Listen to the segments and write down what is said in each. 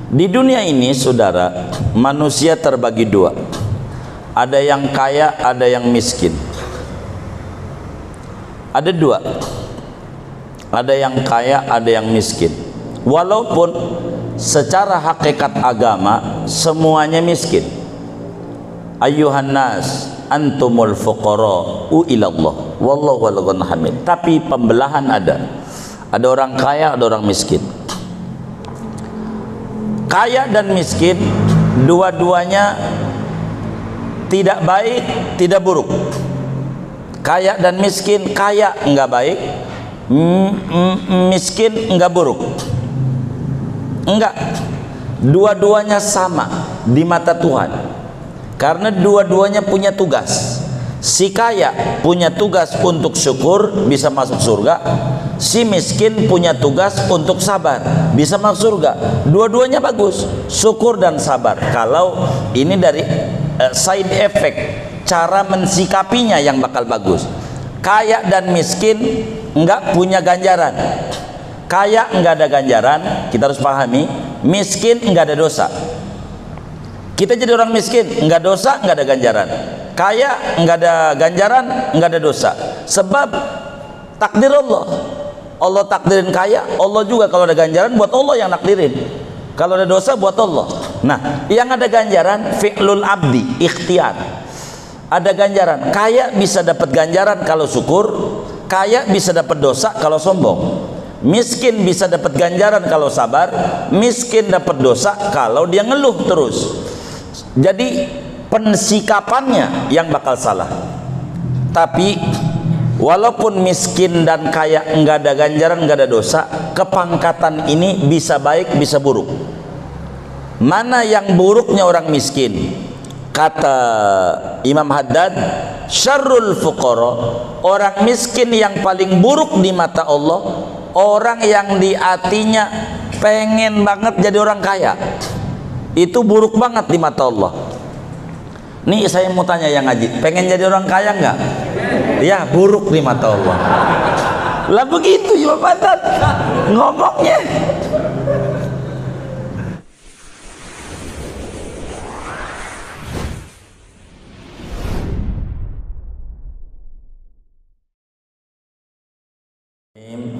Di dunia ini saudara, manusia terbagi dua. Ada yang kaya, ada yang miskin. Ada dua. Ada yang kaya, ada yang miskin. Walaupun secara hakikat agama semuanya miskin. Ayyuhan nas antumul fuqara'u ilallah wallahu wal hamid. Tapi pembelahan ada. Ada orang kaya, ada orang miskin. Kaya dan miskin dua-duanya tidak baik, tidak buruk. Kaya dan miskin, kaya enggak baik, miskin enggak buruk. Enggak. Dua-duanya sama di mata Tuhan. Karena dua-duanya punya tugas. Si kaya punya tugas untuk syukur, bisa masuk surga. Si miskin punya tugas untuk sabar, bisa masuk surga. Dua-duanya bagus, syukur dan sabar. Kalau ini dari side effect, cara mensikapinya yang bakal bagus. Kaya dan miskin enggak punya ganjaran. Kaya enggak ada ganjaran, kita harus pahami. Miskin enggak ada dosa. Kita jadi orang miskin, enggak dosa, enggak ada ganjaran. Kaya enggak ada ganjaran, enggak ada dosa. Sebab takdir Allah. Allah takdirin kaya, Allah juga kalau ada ganjaran buat Allah yang nakdirin. Kalau ada dosa buat Allah. Nah, yang ada ganjaran fi'lul abdi, ikhtiar. Ada ganjaran. Kaya bisa dapat ganjaran kalau syukur, kaya bisa dapat dosa kalau sombong. Miskin bisa dapat ganjaran kalau sabar, miskin dapat dosa kalau dia ngeluh terus. Jadi pensikapannya yang bakal salah. Tapi walaupun miskin dan kaya enggak ada ganjaran, enggak ada dosa, kepangkatan ini bisa baik, bisa buruk. Mana yang buruknya orang miskin? Kata Imam Haddad, syarrul fuqara, orang miskin yang paling buruk di mata Allah, orang yang di hatinya pengen banget jadi orang kaya. Itu buruk banget di mata Allah. Nih saya mau tanya yang ngaji, pengen jadi orang kaya enggak? Ya, buruk di mata Allah. Lah begitu Imam Haddad ngomongnya.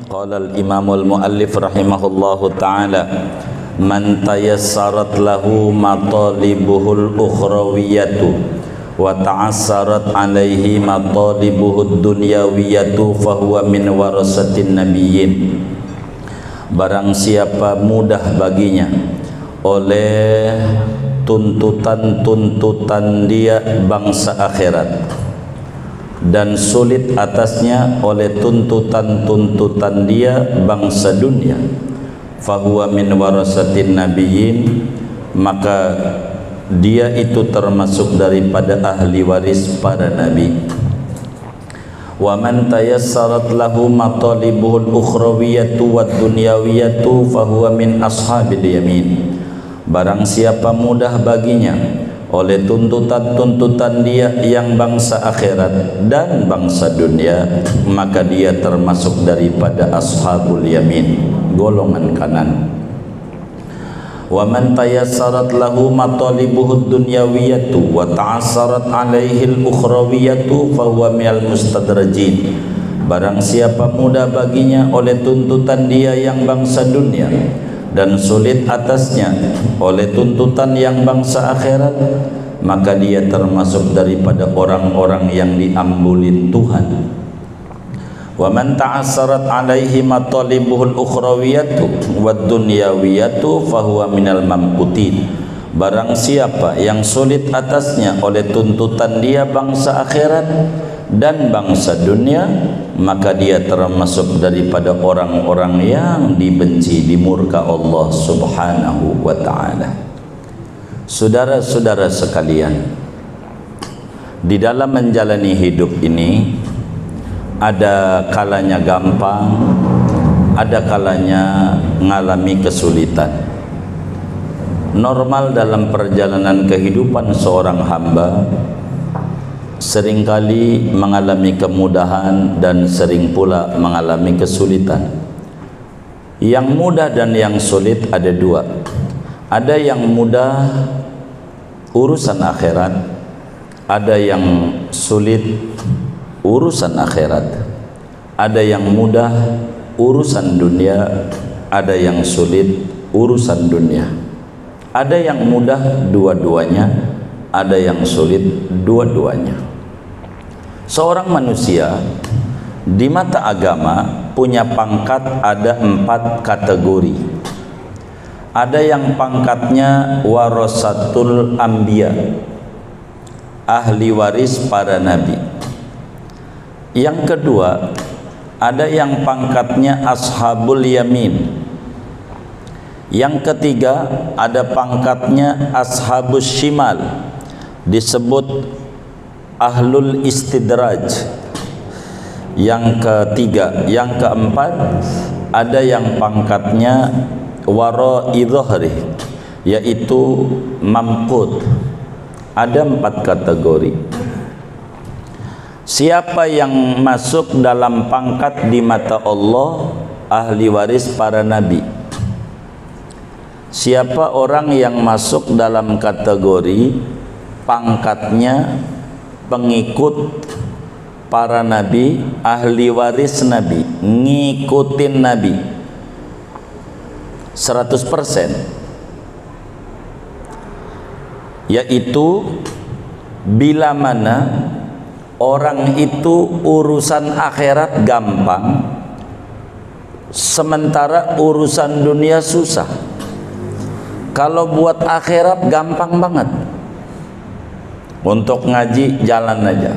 Qala al-imamul muallif rahimahullahu ta'ala, man tayassarat lahu matalibuhul ukhrawiyatu wa ta'assarat alaihi matalibuhud dunyawiyatu fahuwa min warasatin nabiyyin. Barang siapa mudah baginya oleh tuntutan-tuntutan dia bangsa akhirat, dan sulit atasnya oleh tuntutan-tuntutan dia bangsa dunia, fahuwa min warasatin nabiyyin, maka dia itu termasuk daripada ahli waris para nabi. Wa man tayassarat lahu matalibuhul ukhrawiyatu wad dunyawiyatu fahuwa min ashabil yamin. Barang siapa mudah baginya oleh tuntutan-tuntutan dia yang bangsa akhirat dan bangsa dunia, maka dia termasuk daripada ashabul yamin, golongan kanan. Wa man tayassarat lahu matalibuhud dunyawiyatu wa ta'assarat alaihi al-ukhrawiyatu fahuwa minal mustadrajin. Barang siapa mudah baginya oleh tuntutan dia yang bangsa dunia dan sulit atasnya oleh tuntutan yang bangsa akhirat, maka dia termasuk daripada orang-orang yang diambulin Tuhan. Wa man ta'assarat alaihi matalibuhul ukhrawiyatu wad dunyawiyatu fahuwa minal mamqutin. Barang siapa yang sulit atasnya oleh tuntutan dia bangsa akhirat dan bangsa dunia, maka dia termasuk daripada orang-orang yang dibenci, dimurka Allah subhanahu wa ta'ala. Saudara-saudara sekalian, di dalam menjalani hidup ini ada kalanya gampang, ada kalanya mengalami kesulitan. Normal dalam perjalanan kehidupan seorang hamba seringkali mengalami kemudahan dan sering pula mengalami kesulitan. Yang mudah dan yang sulit ada dua. Ada yang mudah urusan akhirat, ada yang sulit urusan akhirat, ada yang mudah urusan dunia, ada yang sulit urusan dunia. Ada yang mudah dua-duanya, ada yang sulit dua-duanya. Seorang manusia di mata agama punya pangkat ada 4 kategori. Ada yang pangkatnya warasatul anbiya, ahli waris para nabi. Yang kedua, ada yang pangkatnya ashabul yamin. Yang ketiga, ada pangkatnya ashabus shimal, disebut ahlul istidraj. Yang ketiga, yang keempat, ada yang pangkatnya wara'i dhahri, yaitu mamqut. Ada 4 kategori. Siapa yang masuk dalam pangkat di mata Allah, ahli waris para nabi? Siapa orang yang masuk dalam kategori pangkatnya pengikut para nabi, ahli waris nabi, ngikutin nabi 100%, yaitu bila mana orang itu urusan akhirat gampang, sementara urusan dunia susah. Kalau buat akhirat gampang banget, untuk ngaji jalan aja.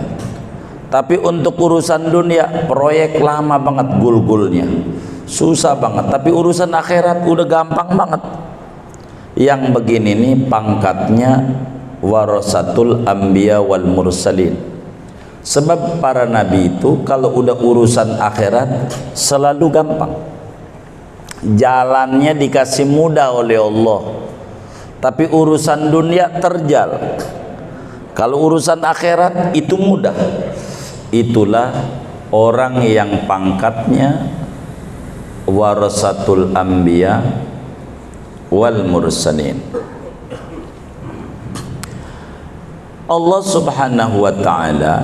Tapi untuk urusan dunia, proyek lama banget gul-gulnya, susah banget. Tapi urusan akhirat udah gampang banget. Yang begini nih pangkatnya warasatul anbiya wal mursalin. Sebab para nabi itu kalau udah urusan akhirat selalu gampang, jalannya dikasih mudah oleh Allah. Tapi urusan dunia terjal. Kalau urusan akhirat itu mudah. Itulah orang yang pangkatnya warasatul anbiya wal mursalin. Allah Subhanahu wa ta'ala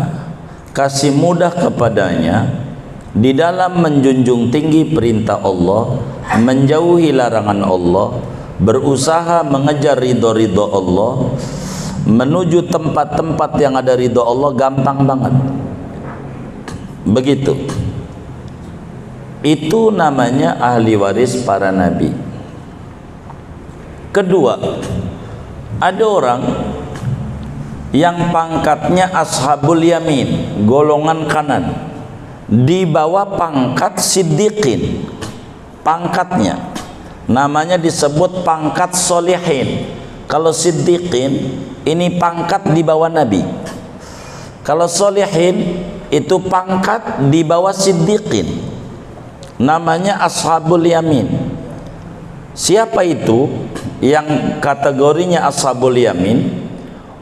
kasih mudah kepadanya di dalam menjunjung tinggi perintah Allah, menjauhi larangan Allah, berusaha mengejar ridho-ridho Allah, menuju tempat-tempat yang ada ridho Allah gampang banget. Begitu. Itu namanya ahli waris para nabi. Kedua, ada orang yang pangkatnya ashabul yamin, golongan kanan, di bawah pangkat siddiqin. Pangkatnya namanya disebut pangkat solihin. Kalau siddiqin ini pangkat di bawah nabi. Kalau solihin itu pangkat di bawah siddiqin, namanya ashabul yamin. Siapa itu yang kategorinya ashabul yamin?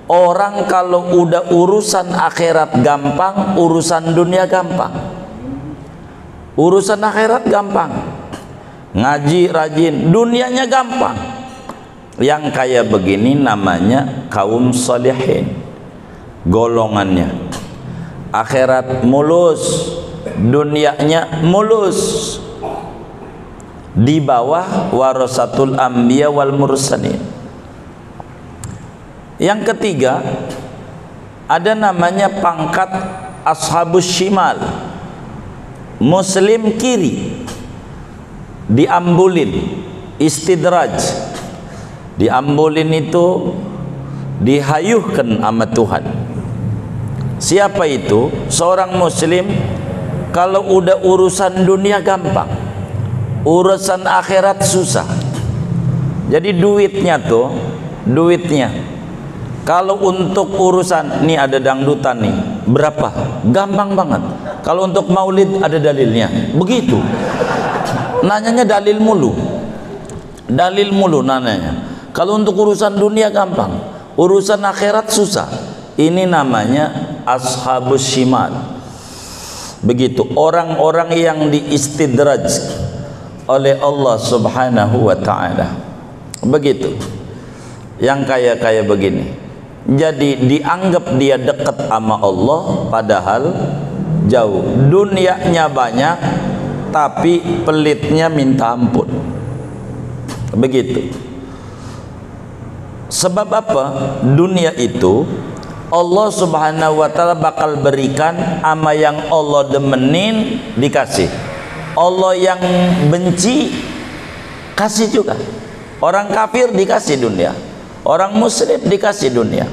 Orang kalau udah urusan akhirat gampang, urusan dunia gampang. Urusan akhirat gampang, ngaji rajin, dunianya gampang. Yang kayak begini namanya kaum salihin. Golongannya akhirat mulus, dunianya mulus, di bawah warasatul anbiya wal mursalin. Yang ketiga, ada namanya pangkat ashabus shimal, muslim kiri, diambulin, istidraj. Diambulin itu dihayuhkan sama Tuhan. Siapa itu? Seorang muslim kalau udah urusan dunia gampang, urusan akhirat susah. Jadi duitnya kalau untuk urusan nih ada dangdutan nih berapa, gampang banget. Kalau untuk maulid ada dalilnya, begitu. Nanyanya dalil mulu nanyanya. Kalau untuk urusan dunia gampang, urusan akhirat susah. Ini namanya ashabus shimal. Begitu orang-orang yang diistidraj oleh Allah Subhanahu wa ta'ala. Begitu. Yang kaya-kaya begini. Jadi dianggap dia dekat sama Allah padahal jauh. Dunianya banyak tapi pelitnya minta ampun. Begitu. Sebab apa? Dunia itu Allah subhanahu wa ta'ala bakal berikan ama yang Allah demenin dikasih. Allah yang benci kasih juga. Orang kafir dikasih dunia, orang muslim dikasih dunia.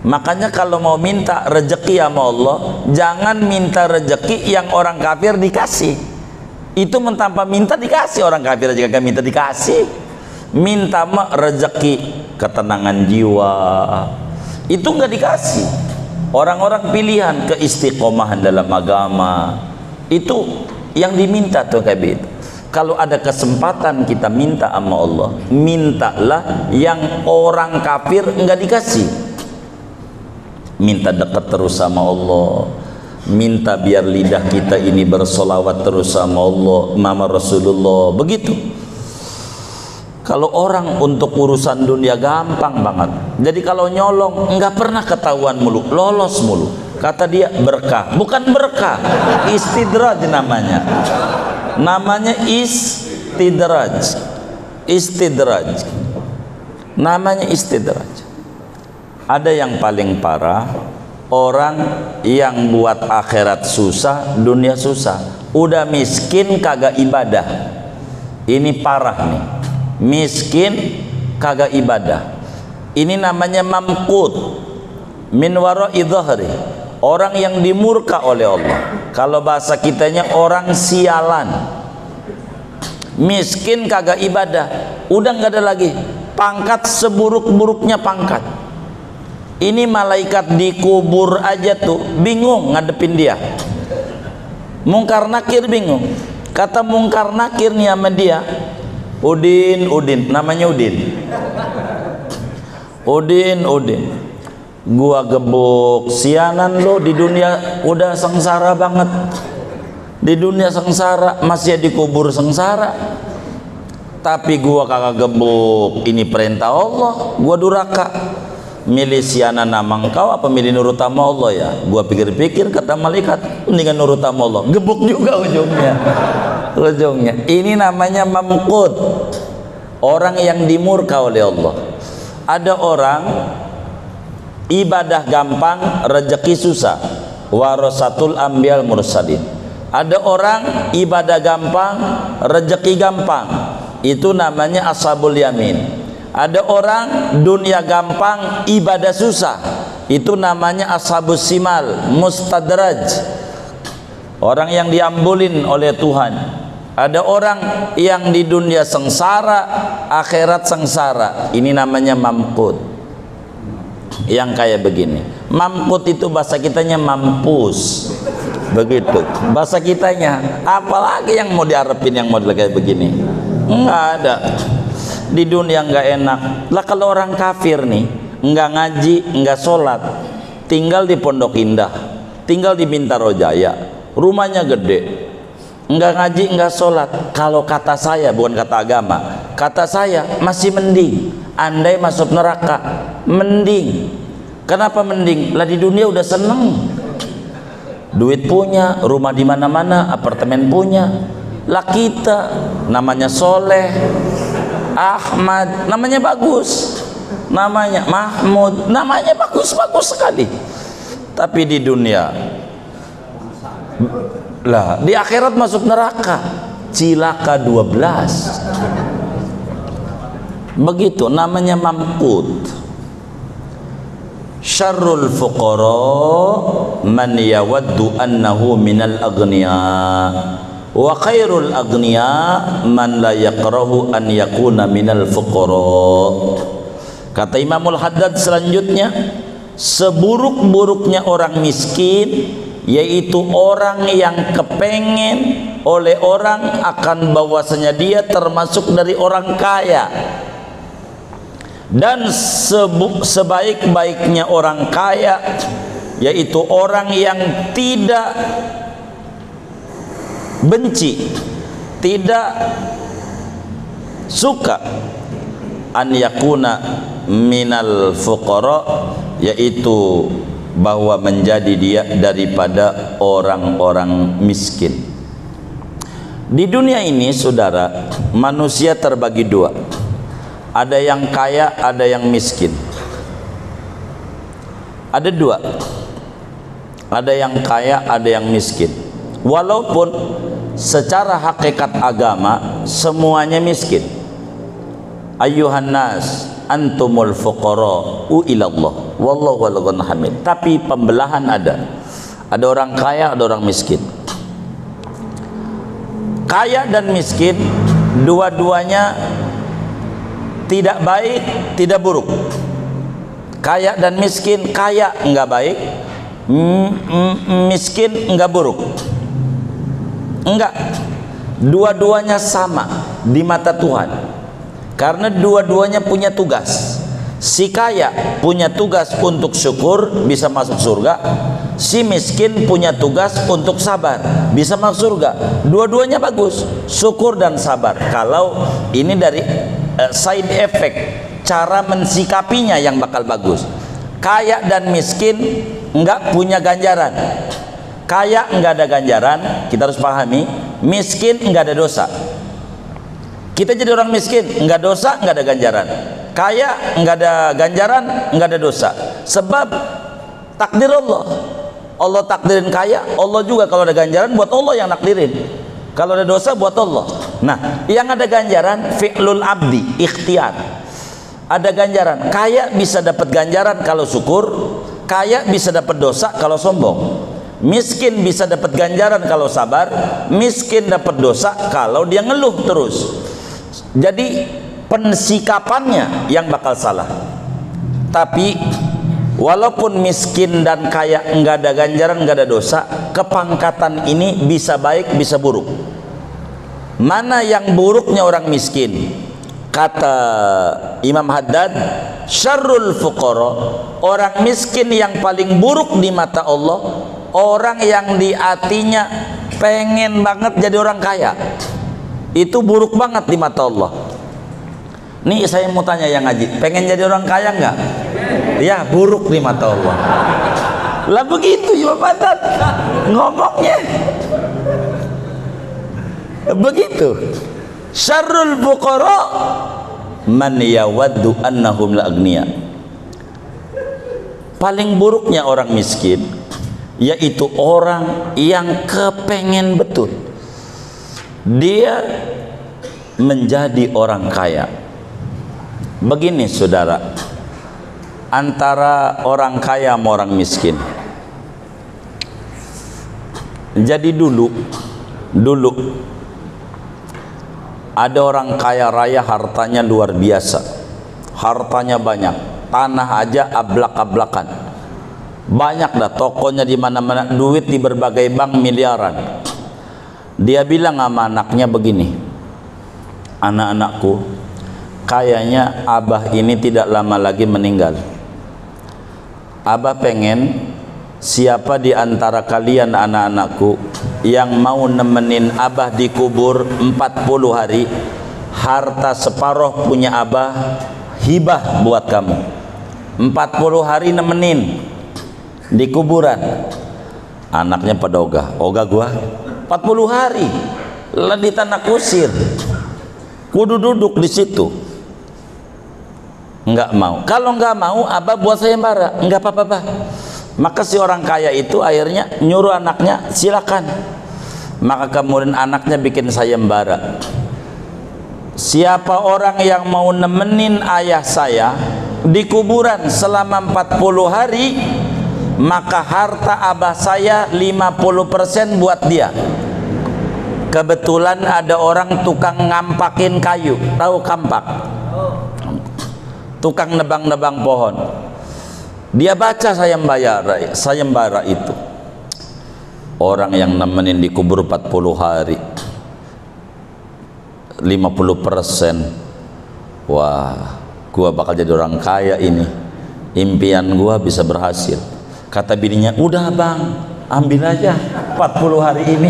Makanya kalau mau minta rezeki sama Allah, jangan minta rezeki yang orang kafir dikasih. Itu tanpa minta dikasih. Orang kafir aja kagak minta dikasih. Minta rezeki ketenangan jiwa, itu nggak dikasih. Orang-orang pilihan keistiqomahan dalam agama, itu yang diminta tuh kayak gitu. Kalau ada kesempatan kita minta sama Allah, mintalah yang orang kafir nggak dikasih. Minta dekat terus sama Allah, minta biar lidah kita ini bersolawat terus sama Allah, Mama Rasulullah. Begitu. Kalau orang untuk urusan dunia gampang banget. Jadi kalau nyolong nggak pernah ketahuan mulu, lolos mulu. Kata dia berkah, bukan berkah, istidraj namanya. Namanya istidraj. Istidraj. Namanya istidraj. Ada yang paling parah, orang yang buat akhirat susah, dunia susah. Udah miskin kagak ibadah. Ini parah nih. Miskin kagak ibadah. Ini namanya mamqut min wara'i dhahri, orang yang dimurka oleh Allah. Kalau bahasa kitanya orang sialan. Miskin kagak ibadah, udah nggak ada lagi pangkat seburuk-buruknya pangkat. Ini malaikat dikubur aja tuh bingung ngadepin dia. Mungkar Nakir bingung. Kata Mungkar Nakir nih sama dia, Udin, namanya Udin. Udin, gua gebuk, sianan lo di dunia udah sengsara banget. Di dunia sengsara, masih dikubur sengsara. Tapi gua kagak gebuk, ini perintah Allah, gua duraka. Milih sianan nama engkau apa milih nurut sama Allah ya? Gua pikir-pikir kata malaikat, mendingan nurut sama Allah. Gebuk juga ujungnya. Ini namanya mamqut, orang yang dimurka oleh Allah. Ada orang ibadah gampang, rezeki susah. Warasatul ambiyal mursalin. Ada orang ibadah gampang, rezeki gampang. Itu namanya ashabul yamin. Ada orang dunia gampang, ibadah susah. Itu namanya ashabus simal, mustadraj. Orang yang diambulin oleh Tuhan. Ada orang yang di dunia sengsara, akhirat sengsara. Ini namanya mamqut. Yang kayak begini. Mamqut itu bahasa kitanya mampus. Begitu. Bahasa kitanya. Apalagi yang mau diharapin yang model kayak begini? Enggak ada. Di dunia enggak enak. Lah kalau orang kafir nih, enggak ngaji, enggak sholat, tinggal di Pondok Indah, tinggal di Bintaro Jaya, rumahnya gede, enggak ngaji, enggak sholat. Kalau kata saya, bukan kata agama, kata saya masih mending. Andai masuk neraka, mending. Kenapa mending? Lah di dunia udah seneng, duit punya, rumah di mana-mana, apartemen punya. Lah kita namanya Soleh, Ahmad, namanya bagus, namanya Mahmud, namanya bagus-bagus sekali. Tapi di dunia, lah di akhirat masuk neraka, cilaka 12. Begitu namanya mamqut. Syarrul fuqara man yawaddu annahu minal aghniya wa khairul aghniya man la yakrahu an yakuna minal fuqara. Kata Imamul Haddad selanjutnya, seburuk-buruknya orang miskin yaitu orang yang kepengen oleh orang akan bahwasanya dia termasuk dari orang kaya. Dan sebaik-baiknya orang kaya yaitu orang yang tidak benci, tidak suka an yakuna minal fuqara, yaitu bahwa menjadi dia daripada orang-orang miskin. Di dunia ini saudara, manusia terbagi dua, ada yang kaya, ada yang miskin. Ada dua, ada yang kaya, ada yang miskin. Walaupun secara hakikat agama semuanya miskin. Ayyuhan nas antumul fuqara'u ilallah wallahu wal ghani hamid. Tapi pembelahan ada orang kaya, ada orang miskin. Kaya dan miskin dua-duanya tidak baik, tidak buruk. Kaya dan miskin, kaya enggak baik, miskin enggak buruk. Enggak, dua-duanya sama di mata Tuhan. Karena dua-duanya punya tugas. Si kaya punya tugas untuk syukur, bisa masuk surga. Si miskin punya tugas untuk sabar, bisa masuk surga. Dua-duanya bagus, syukur dan sabar. Kalau ini dari side effect, cara mensikapinya yang bakal bagus. Kaya dan miskin enggak punya ganjaran. Kaya enggak ada ganjaran, kita harus pahami. Miskin enggak ada dosa. Kita jadi orang miskin, enggak dosa, enggak ada ganjaran. Kaya, enggak ada ganjaran, enggak ada dosa. Sebab takdir Allah. Allah takdirin kaya, Allah juga kalau ada ganjaran buat Allah yang nakdirin. Kalau ada dosa buat Allah. Nah, yang ada ganjaran fi'lul abdi, ikhtiar. Ada ganjaran. Kaya bisa dapat ganjaran kalau syukur, kaya bisa dapat dosa kalau sombong. Miskin bisa dapat ganjaran kalau sabar, miskin dapat dosa kalau dia ngeluh terus. Jadi pensikapannya yang bakal salah. Tapi walaupun miskin dan kaya enggak ada ganjaran, enggak ada dosa, kepangkatan ini bisa baik, bisa buruk. Mana yang buruknya orang miskin? Kata Imam Haddad, syarrul fuqara, orang miskin yang paling buruk di mata Allah, orang yang di hatinya pengen banget jadi orang kaya. Itu buruk banget di mata Allah. Nih saya mau tanya yang ngaji, pengen jadi orang kaya enggak? Ya, buruk di mata Allah. Lah begitu Imam Haddad ngomongnya. Begitu. Syarrul fuqara man yawaddu annahum la agniya. Paling buruknya orang miskin yaitu orang yang kepengen betul dia menjadi orang kaya. Begini saudara, antara orang kaya sama orang miskin. Jadi dulu ada orang kaya raya, hartanya luar biasa, hartanya banyak, tanah aja ablak-ablakan, banyak dah, tokonya di mana-mana, duit di berbagai bank miliaran. Dia bilang sama anaknya begini, anak-anakku, kayaknya abah ini tidak lama lagi meninggal. Abah pengen siapa di antara kalian anak-anakku yang mau nemenin abah di kubur 40 hari, harta separuh punya abah hibah buat kamu. 40 hari nemenin di kuburan. Anaknya pada ogah gua 40 hari lah di tanah kusir, kudu duduk di situ. Enggak mau. Kalau enggak mau, abah buat sayembara. Enggak apa-apa, Bah. Maka si orang kaya itu akhirnya nyuruh anaknya, silakan. Maka kemudian anaknya bikin sayembara. Siapa orang yang mau nemenin ayah saya di kuburan selama 40 hari, maka harta abah saya 50% buat dia. Kebetulan ada orang tukang ngampakin kayu, tahu kampak? Tukang nebang-nebang pohon. Dia baca sayembara itu. Orang yang nemenin di kubur 40 hari 50%. Wah, gua bakal jadi orang kaya ini. Impian gua bisa berhasil. Kata bininya, udah bang, ambil aja 40 hari ini.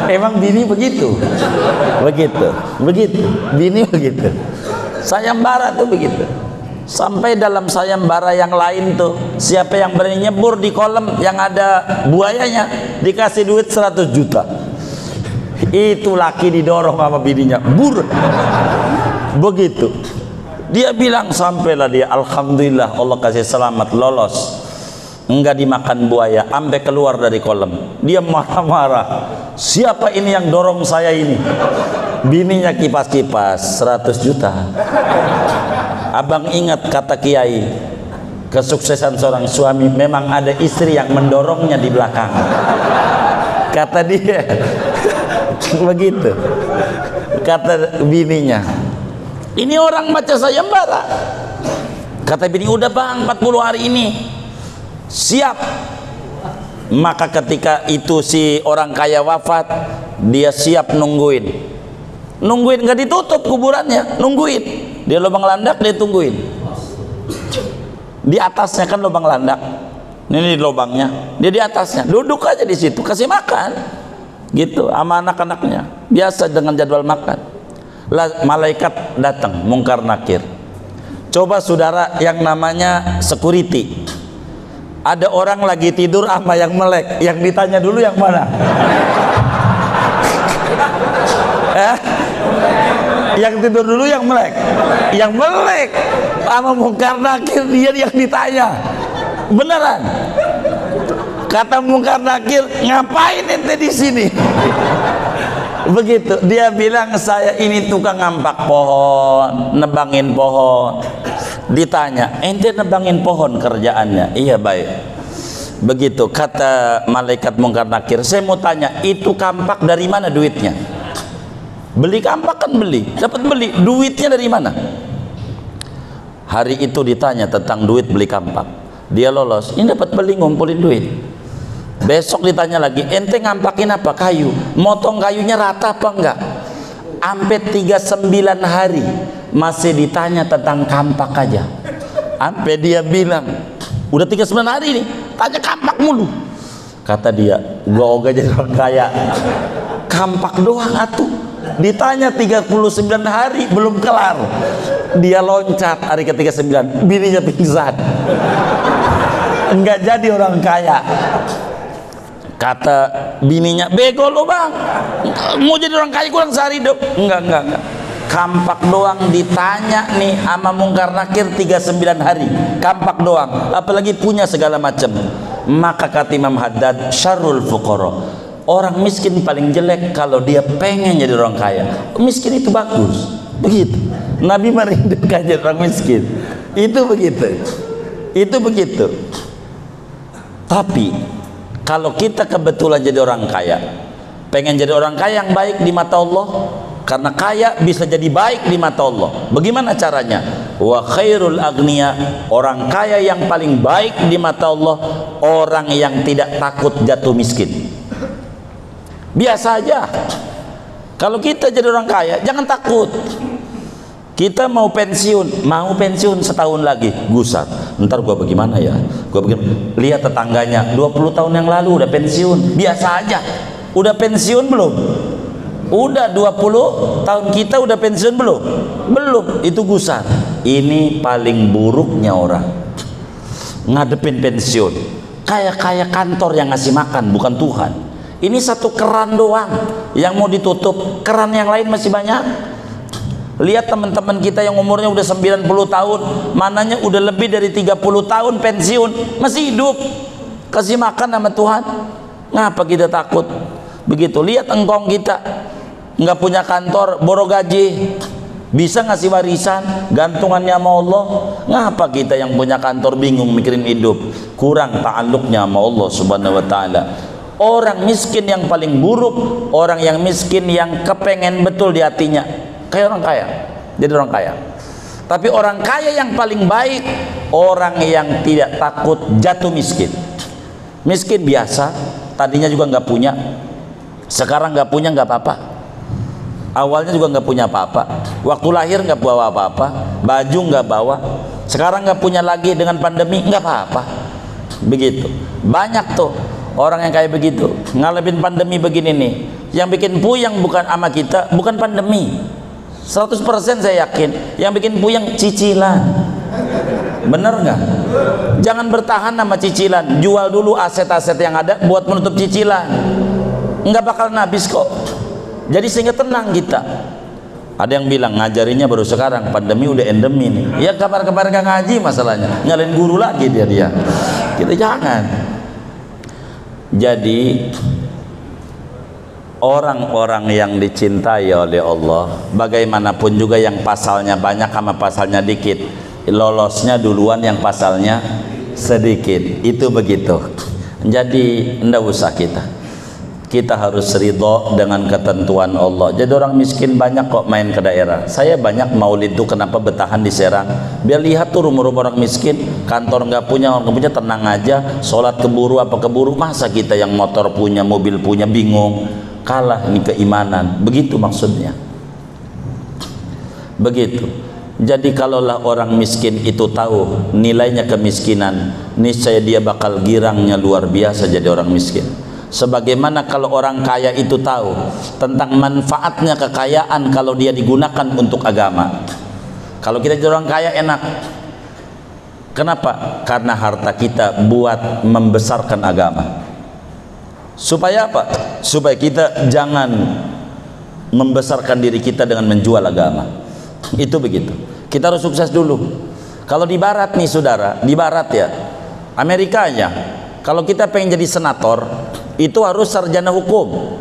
Emang bini begitu? Begitu. Bini begitu. Sayembara tuh begitu. Sampai dalam sayembara yang lain tuh, siapa yang berani nyebur di kolam yang ada buayanya dikasih duit 100 juta. Itu laki didorong sama bininya, bur. Begitu. Dia bilang, sampailah dia, alhamdulillah Allah kasih selamat, lolos, enggak dimakan buaya, sampai keluar dari kolam. Dia marah-marah, siapa ini yang dorong saya ini? Bininya kipas-kipas, 100 juta. Abang ingat kata kiai, kesuksesan seorang suami memang ada istri yang mendorongnya di belakang. Kata dia begitu, kata bininya. Ini orang baca sayembara. Kata bini, udah bang, 40 hari ini siap. Maka ketika itu si orang kaya wafat, dia siap nungguin nggak ditutup kuburannya, nungguin. Dia lubang landak, dia tungguin. Di atasnya kan lubang landak, ini di lubangnya, dia di atasnya, duduk aja di situ, kasih makan gitu sama anak-anaknya, biasa dengan jadwal makan. Malaikat datang, mungkar nakir. Coba saudara yang namanya security, ada orang lagi tidur sama yang melek, yang ditanya dulu yang mana? Yang tidur dulu yang melek, sama mungkar nakir, dia yang ditanya. Beneran. Kata mungkar nakir, ngapain ente di sini? Begitu. Dia bilang, saya ini tukang ngampak pohon, nebangin pohon. Ditanya, ente nebangin pohon kerjaannya? Iya, baik. Begitu. Kata malaikat mungkar nakir, saya mau tanya, itu kampak dari mana duitnya? Beli kampak kan beli, dapat beli, duitnya dari mana? Hari itu ditanya tentang duit beli kampak, dia lolos, ini dapat beli, ngumpulin duit. Besok ditanya lagi, ente ngampakin apa? Kayu. Motong kayunya rata apa enggak? Sampai 39 hari masih ditanya tentang kampak aja. Sampai dia bilang, udah 39 hari nih tanya kampak mulu. Kata dia, gua ogah jadi orang kaya, kampak doang atuh. Ditanya 39 hari belum kelar, dia loncat hari ke-39, bininya pingsan. Enggak jadi orang kaya. Kata bininya, bego lo bang, mau jadi orang kaya kurang sehari hidup. Enggak. Kampak doang ditanya nih sama mungkar nakir 39 hari, kampak doang, apalagi punya segala macam. Maka kata Imam Haddad, syarrul fuqara, orang miskin paling jelek kalau dia pengen jadi orang kaya. Miskin itu bagus, begitu. Nabi merindukan jadi orang miskin, itu begitu. Tapi kalau kita kebetulan jadi orang kaya, pengen jadi orang kaya yang baik di mata Allah, karena kaya bisa jadi baik di mata Allah. Bagaimana caranya? Wa khairul agniya, orang kaya yang paling baik di mata Allah, orang yang tidak takut jatuh miskin. Biasa aja. Kalau kita jadi orang kaya, jangan takut. Kita mau pensiun setahun lagi, gusar. Ntar gua bagaimana ya? Lihat tetangganya 20 tahun yang lalu udah pensiun, biasa aja. Udah pensiun belum? Udah 20 tahun kita udah pensiun belum? Belum, itu gusar. Ini paling buruknya orang ngadepin pensiun. Kayak kantor yang ngasih makan, bukan Tuhan. Ini satu keran doang yang mau ditutup, keran yang lain masih banyak. Lihat teman-teman kita yang umurnya udah 90 tahun, mananya udah lebih dari 30 tahun pensiun, masih hidup, kasih makan sama Tuhan. Ngapa kita takut? Begitu. Lihat engkong kita nggak punya kantor, boro gaji, bisa ngasih warisan, gantungannya sama Allah. Ngapa kita yang punya kantor bingung mikirin hidup? Kurang ta'alluqnya sama Allah subhanahu wa ta'ala. Orang miskin yang paling buruk, orang yang miskin yang kepengen betul di hatinya kayak orang kaya, jadi orang kaya. Tapi orang kaya yang paling baik, orang yang tidak takut jatuh miskin. Miskin biasa, tadinya juga nggak punya, sekarang nggak punya nggak apa-apa. Awalnya juga nggak punya apa-apa, waktu lahir nggak bawa apa-apa, baju nggak bawa, sekarang nggak punya lagi dengan pandemi, nggak apa-apa. Begitu. Banyak tuh orang yang kayak begitu, ngalamin pandemi begini nih. Yang bikin puyeng bukan ama kita, bukan pandemi, 100% saya yakin. Yang bikin puyeng cicilan. Bener nggak? Jangan bertahan sama cicilan. Jual dulu aset-aset yang ada buat menutup cicilan. Nggak bakal habis kok. Jadi sehingga tenang kita. Ada yang bilang ngajarinya baru sekarang, pandemi udah endemi nih. Ya kabar-kabar nggak ngaji masalahnya, nyalain guru lagi dia. Kita jangan. Jadi orang-orang yang dicintai oleh Allah, bagaimanapun juga yang pasalnya banyak sama pasalnya dikit, lolosnya duluan yang pasalnya sedikit. Itu begitu. Jadi ndak usah kita harus ridho dengan ketentuan Allah. Jadi orang miskin banyak kok main ke daerah. Saya banyak maulid tuh kenapa bertahan di Serang, biar lihat tuh rumah-rumah orang miskin, kantor nggak punya, orang punya tenang aja, sholat keburu apa keburu. Masa kita yang motor punya, mobil punya, bingung, kalah ini keimanan. Begitu maksudnya. Begitu. Jadi kalaulah orang miskin itu tahu nilainya kemiskinan, niscaya dia bakal girangnya luar biasa jadi orang miskin. Sebagaimana kalau orang kaya itu tahu tentang manfaatnya kekayaan kalau dia digunakan untuk agama. Kalau kita jadi orang kaya enak. Kenapa? Karena harta kita buat membesarkan agama. Supaya apa? Supaya kita jangan membesarkan diri kita dengan menjual agama. Itu begitu. Kita harus sukses dulu. Kalau di barat nih saudara, di barat ya, Amerikanya, kalau kita pengen jadi senator, itu harus sarjana hukum.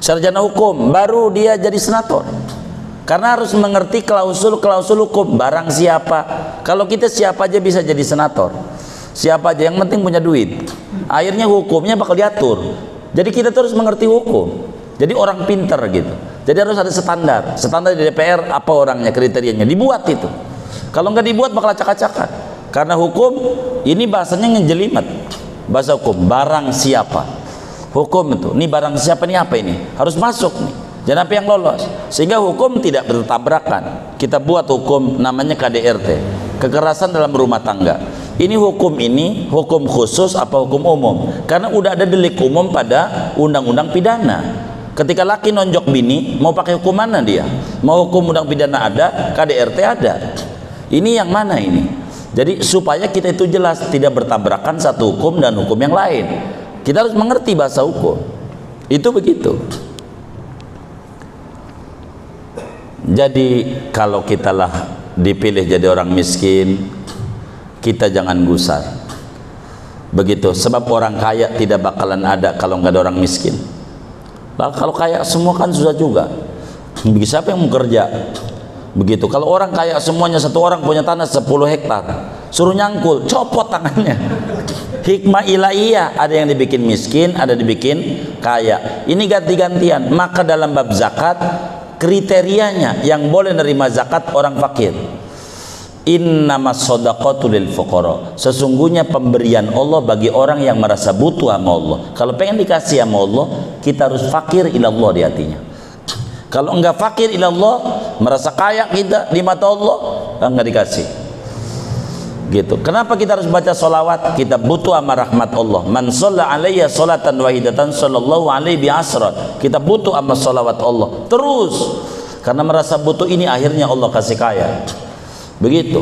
Sarjana hukum baru dia jadi senator. Karena harus mengerti klausul-klausul hukum. Barang siapa, kalau kita siapa aja bisa jadi senator. Siapa aja, yang penting punya duit. Akhirnya hukumnya bakal diatur. Jadi kita terus mengerti hukum. Jadi orang pinter gitu. Jadi harus ada standar. Standar di DPR apa orangnya, kriterianya dibuat itu. Kalau nggak dibuat bakal acak-acakan. Karena hukum ini bahasanya ngejelimet. Bahasa hukum, barang siapa. Hukum itu, ini barang siapa, ini apa ini? Harus masuk nih. Jangan apa yang lolos. Sehingga hukum tidak bertabrakan. Kita buat hukum namanya KDRT, kekerasan dalam rumah tangga. Ini hukum khusus apa hukum umum? Karena udah ada delik umum pada undang-undang pidana. Ketika laki nonjok bini, mau pakai hukum mana dia? Mau hukum undang pidana ada, KDRT ada. Ini yang mana ini? Jadi supaya kita itu jelas, tidak bertabrakan satu hukum dan hukum yang lain. Kita harus mengerti bahasa hukum. Itu begitu. Jadi kalau kita lah dipilih jadi orang miskin, kita jangan gusar. Begitu. Sebab orang kaya tidak bakalan ada kalau nggak ada orang miskin. Nah, kalau kaya semua kan susah juga. Siapa yang mau kerja? Begitu. Kalau orang kaya semuanya, satu orang punya tanah 10 hektar, suruh nyangkul, copot tangannya. Hikmah ilahiyah, ada yang dibikin miskin, ada dibikin kaya. Ini ganti-gantian. Maka dalam bab zakat, kriterianya yang boleh nerima zakat orang fakir. Innamas shadaqatu lil fuqara. Sesungguhnya pemberian Allah bagi orang yang merasa butuh sama Allah. Kalau pengen dikasih sama Allah, kita harus fakir ilallah di hatinya. Kalau enggak fakir ilallah, merasa kaya kita di mata Allah, enggak dikasih. Gitu. Kenapa kita harus baca sholawat? Kita butuh sama rahmat Allah. Man shalla alayya sholatan wahidatan sallallahu alaihi bi asrat. Kita butuh sama sholawat Allah. Terus. Karena merasa butuh ini akhirnya Allah kasih kaya. Begitu.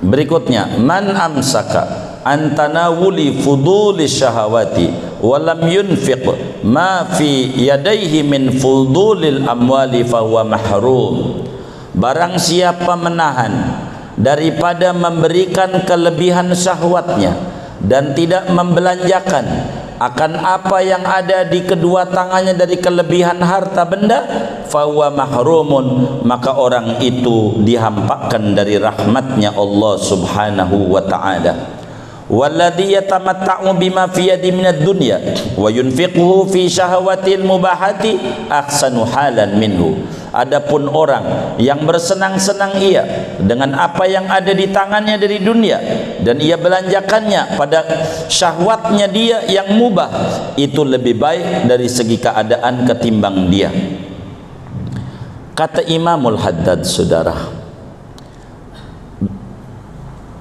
Berikutnya, man amsaka an tanawuli fuduli syahawati wa lam yunfiq ma fi yadayhi min fudulil amwali fahuwa mahrum. Barang siapa menahan daripada memberikan kelebihan syahwatnya dan tidak membelanjakan akan apa yang ada di kedua tangannya dari kelebihan harta benda, fahuwa mahrumun, maka orang itu dihampakan dari rahmatnya Allah subhanahu wa ta'ala. Walladhi yatamatta'u bima fi yadi minad dunya wa yunfiquhu fi syahawatil mubahati ahsanu halan minhu. Adapun orang yang bersenang-senang ia dengan apa yang ada di tangannya dari dunia dan ia belanjakannya pada syahwatnya dia yang mubah, itu lebih baik dari segi keadaan ketimbang dia. Kata Imamul Haddad, saudara,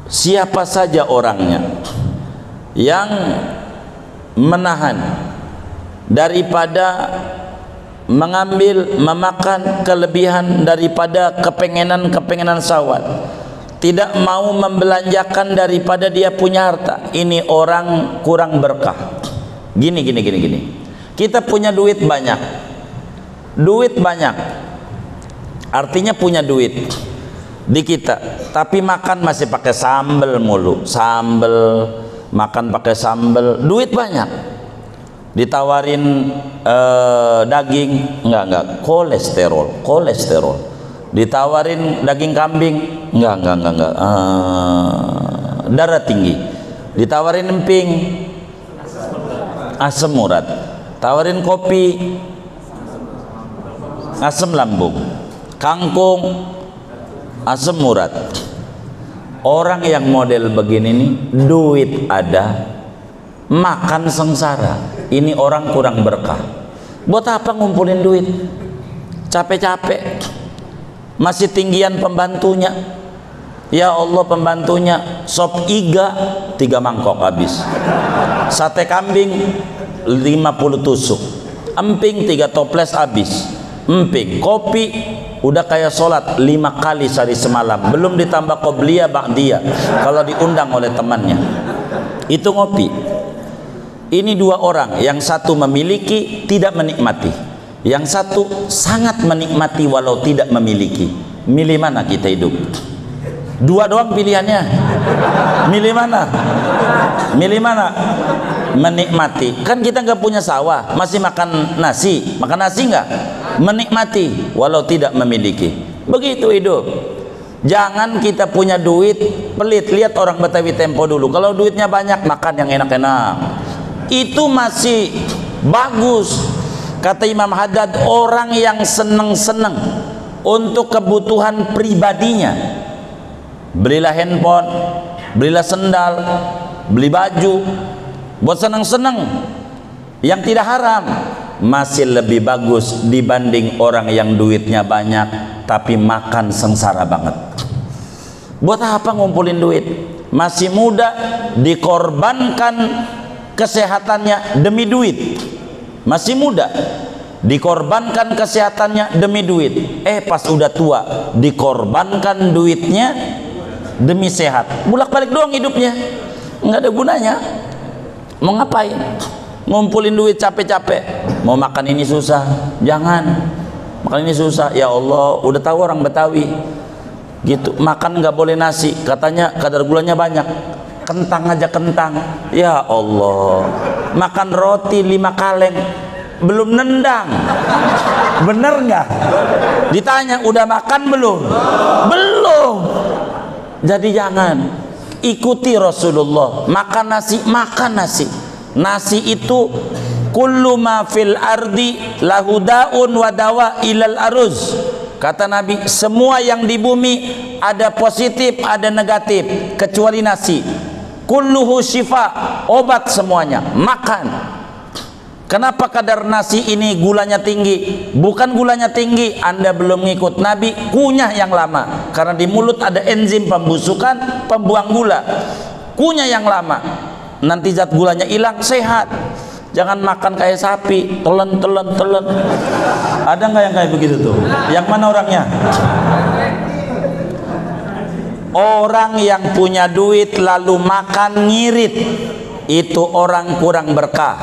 siapa saja orangnya yang menahan daripada memakan kelebihan daripada kepengenan syahwat, tidak mau membelanjakan daripada dia punya harta, ini orang kurang berkah. Gini. Kita punya duit banyak, artinya punya duit di kita, tapi makan masih pakai sambel mulu, makan pakai sambel, duit banyak, ditawarin daging, enggak, kolesterol, ditawarin daging kambing, enggak, darah tinggi, ditawarin emping, asam urat, tawarin kopi, asam lambung, kangkung, asam urat. Orang yang model begini nih, duit ada, makan sengsara, ini orang kurang berkah. Buat apa ngumpulin duit? Capek-capek, masih tinggian pembantunya. Ya Allah, pembantunya sop iga 3 mangkok habis, sate kambing 50 tusuk, emping 3 toples habis, kopi udah kayak sholat 5 kali sehari semalam, belum ditambah qobliyah ba'diyah kalau diundang oleh temannya. Itu ngopi. Ini 2 orang, yang satu memiliki tidak menikmati, yang satu sangat menikmati walau tidak memiliki. Milih mana kita hidup? 2 doang pilihannya. Milih mana? Menikmati. Kan kita nggak punya sawah, masih makan nasi nggak? Menikmati walau tidak memiliki. Begitu hidup. Jangan kita punya duit pelit. Lihat orang Betawi tempo dulu, kalau duitnya banyak makan yang enak-enak, itu masih bagus. Kata Imam Haddad, orang yang seneng-seneng untuk kebutuhan pribadinya, belilah handphone, belilah sendal, beli baju buat seneng-seneng yang tidak haram, masih lebih bagus dibanding orang yang duitnya banyak tapi makan sengsara banget. Buat apa ngumpulin duit? Masih muda dikorbankan kesehatannya demi duit. Masih muda dikorbankan kesehatannya demi duit. Pas udah tua dikorbankan duitnya demi sehat. Bolak-balik doang hidupnya, nggak ada gunanya. Mau ngapain? Ngumpulin duit capek-capek, mau makan ini susah, jangan makan ini susah. Ya Allah, udah tahu orang Betawi gitu, makan nggak boleh nasi, katanya kadar gulanya banyak, kentang aja kentang. Ya Allah, makan roti 5 kaleng belum nendang, bener nggak? Ditanya udah makan belum? Jadi jangan ikuti Rasulullah, makan nasi. Nasi itu kullu ma fil ardi lahu daun wa dawa ilal aruz. Kata Nabi, semua yang di bumi ada positif, ada negatif, kecuali nasi. Kulluhu syifa, obat semuanya, makan. Kenapa kadar nasi ini gulanya tinggi? Bukan gulanya tinggi, Anda belum ngikut Nabi, kunyah yang lama. Karena di mulut ada enzim pembusukan, pembuang gula. Kunyah yang lama, nanti zat gulanya hilang, sehat. Jangan makan kayak sapi, telan. Ada nggak yang kayak begitu tuh? Yang mana orangnya? Orang yang punya duit lalu makan ngirit, itu orang kurang berkah.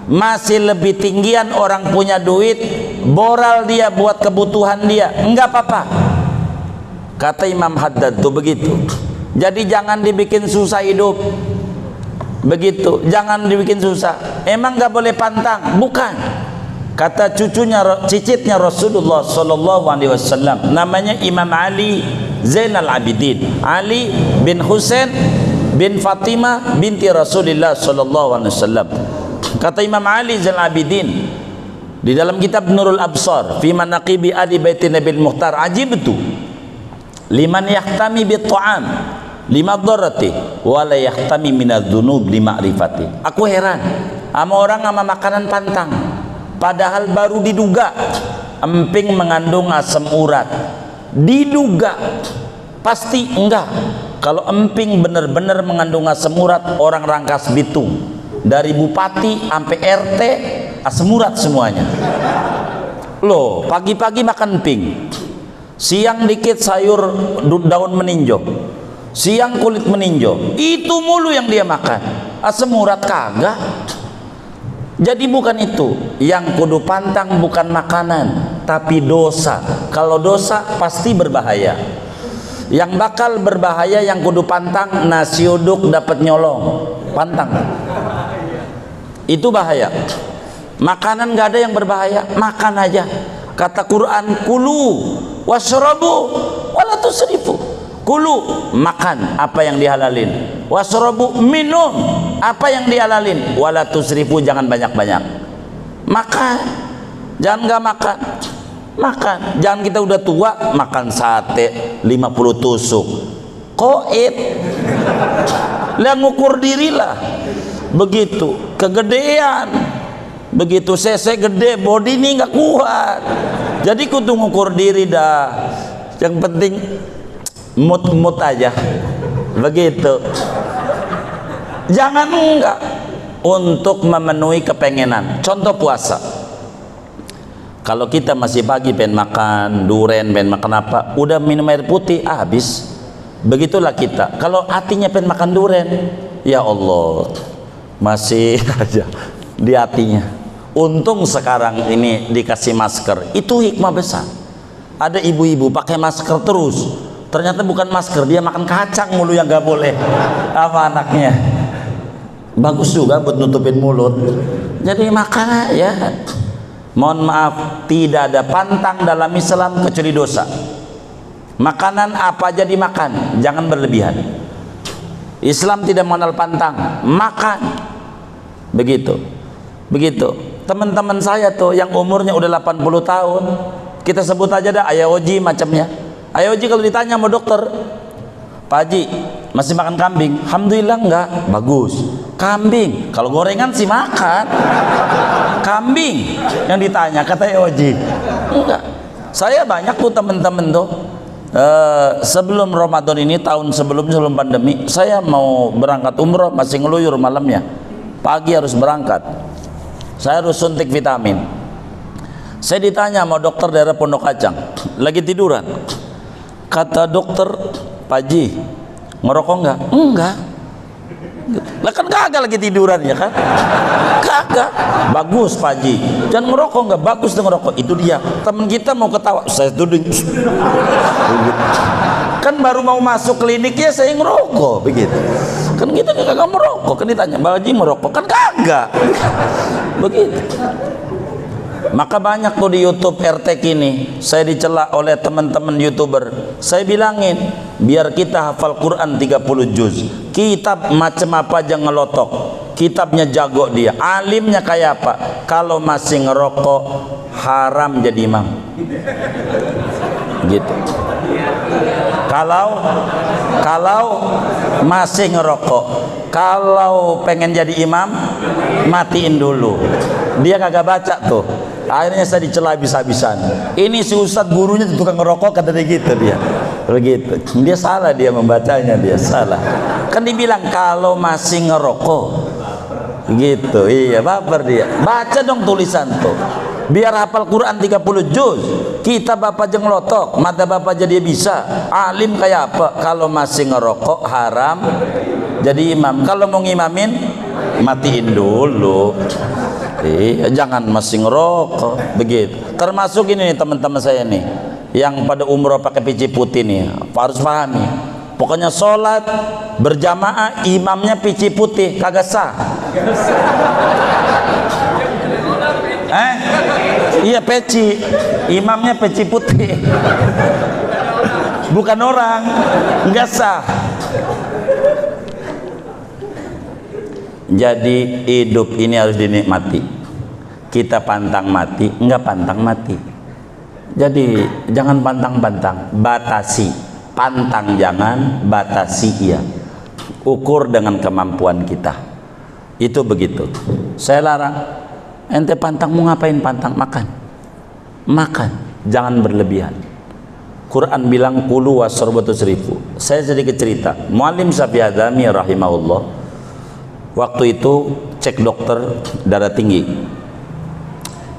Masih lebih tinggian orang punya duit, boral dia buat kebutuhan dia, enggak apa-apa. Kata Imam Haddad tuh begitu. Jadi jangan dibikin susah hidup. Begitu, jangan dibikin susah. Emang nggak boleh pantang? Bukan. Kata cicitnya Rasulullah Sallallahu Alaihi Wasallam, namanya Imam Ali Zainal Abidin, Ali bin Husain bin Fatimah binti Rasulullah Sallallahu Alaihi Wasallam. Kata Imam Ali Zainal Abidin di dalam kitab Nurul Absar fi manaqibi ahli baitin Nabil Mukhtar, ajibtu liman yahtami bit ta'am lima dharati wa la yahtami minadz dzunub lima ma'rifati. Aku heran sama orang sama makanan pantang, padahal baru diduga emping mengandung asam urat. Diduga, pasti enggak. Kalau emping benar-benar mengandung asam urat, orang Rangkas Bitung dari bupati sampai RT asam urat semuanya. Loh, pagi-pagi makan pink, siang dikit sayur daun meninjo, siang kulit meninjo, itu mulu yang dia makan. Asam urat kagak. Jadi bukan itu yang kudu pantang, bukan makanan tapi dosa. Kalau dosa pasti berbahaya. Yang bakal berbahaya yang kudu pantang, nasi uduk dapat nyolong, pantang, itu bahaya. Makanan gak ada yang berbahaya, makan aja. Kata Quran, kulu washrabu wala tusrifu. Kulu, makan apa yang dihalalin, washrabu, minum apa yang dihalalin, wala tusrifu, jangan banyak-banyak. Makan, jangan gak makan. Makan, jangan kita udah tua makan sate 50 tusuk. Koit. Lah ngukur dirilah. Begitu, kegedean. Begitu cc gede, body ini nggak kuat. Jadi kudu ngukur diri dah. Yang penting mood aja. Begitu. Jangan enggak untuk memenuhi kepengenan. Contoh puasa. Kalau kita masih pagi pengen makan duren, pengen makan apa, udah minum air putih, habis. Begitulah kita. Kalau hatinya pengen makan duren, ya Allah, masih aja di hatinya. Untung sekarang ini dikasih masker, itu hikmah besar. Ada ibu-ibu pakai masker terus, ternyata bukan masker, dia makan kacang mulu yang gak boleh apa anaknya. Bagus juga buat nutupin mulut. Jadi makan ya. Mohon maaf, tidak ada pantang dalam Islam kecuali dosa. Makanan apa aja dimakan, jangan berlebihan. Islam tidak mengenal pantang, makan. Begitu. Begitu. Teman-teman saya tuh yang umurnya udah 80 tahun, kita sebut aja dah Ayaoji macamnya. Ayaoji kalau ditanya sama dokter, Pak Haji masih makan kambing? Alhamdulillah enggak. Bagus. Kambing, kalau gorengan sih makan. Kambing yang ditanya, kata Ayaoji enggak. Saya banyak tuh teman-teman tuh, sebelum Ramadan ini, tahun sebelumnya, sebelum pandemi, saya mau berangkat umroh, masih ngeluyur malamnya, pagi harus berangkat. Saya harus suntik vitamin. Saya ditanya sama dokter daerah Pondok Kacang, lagi tiduran. Kata dokter, Pak Haji, ngerokok enggak? Enggak. Lah kan kagak lagi tiduran ya kan? Kagak. Bagus Pak Haji, jangan ngerokok enggak? Bagus tuh ngerokok. Itu dia. Teman kita mau ketawa, saya tuding. Kan baru mau masuk kliniknya saya ngerokok, begitu. Kan kita kagak merokok, kan ditanya, Pak Haji merokok? Kan kagak. Begitu. Maka banyak tuh di YouTube RT kini, saya dicela oleh teman-teman YouTuber. Saya bilangin, biar kita hafal Quran 30 juz, kitab macam apa aja ngelotok, kitabnya jago dia, alimnya kayak apa, kalau masih ngerokok haram jadi imam. Gitu. Kalau masih ngerokok, kalau pengen jadi imam, matiin dulu. Dia kagak baca tuh. Akhirnya saya dicela habis-habisan. Ini si ustadz gurunya tukang ngerokok, kata dia gitu dia. Begitu. Dia salah, dia membacanya, dia salah. Kan dibilang kalau masih ngerokok. Gitu. Iya, baper dia. Baca dong tulisan tuh. Biar hafal Quran 30 juz. Kita bapak jenglotok, mata bapak jadi bisa. Alim kayak apa? Kalau masih ngerokok haram jadi imam. Kalau mau ngimamin, matiin dulu. Jangan masih ngerokok. Begitu. Termasuk ini nih teman-teman saya nih, yang pada umroh pakai peci putih nih, harus pahami. Pokoknya sholat berjamaah imamnya peci putih kagak sah. Iya peci, imamnya peci putih, bukan orang, nggak sah. Jadi hidup ini harus dinikmati. Kita pantang mati, enggak pantang mati. Jadi jangan pantang-pantang, batasi. Pantang jangan, batasi iya. Ukur dengan kemampuan kita. Itu begitu. Saya larang. Ente pantang mau ngapain? Pantang makan. Makan, jangan berlebihan. Quran bilang kulu wasrobu tusrifu. Saya sedikit cerita. Muallim Syafi'i Adami rahimahullah, waktu itu cek dokter darah tinggi.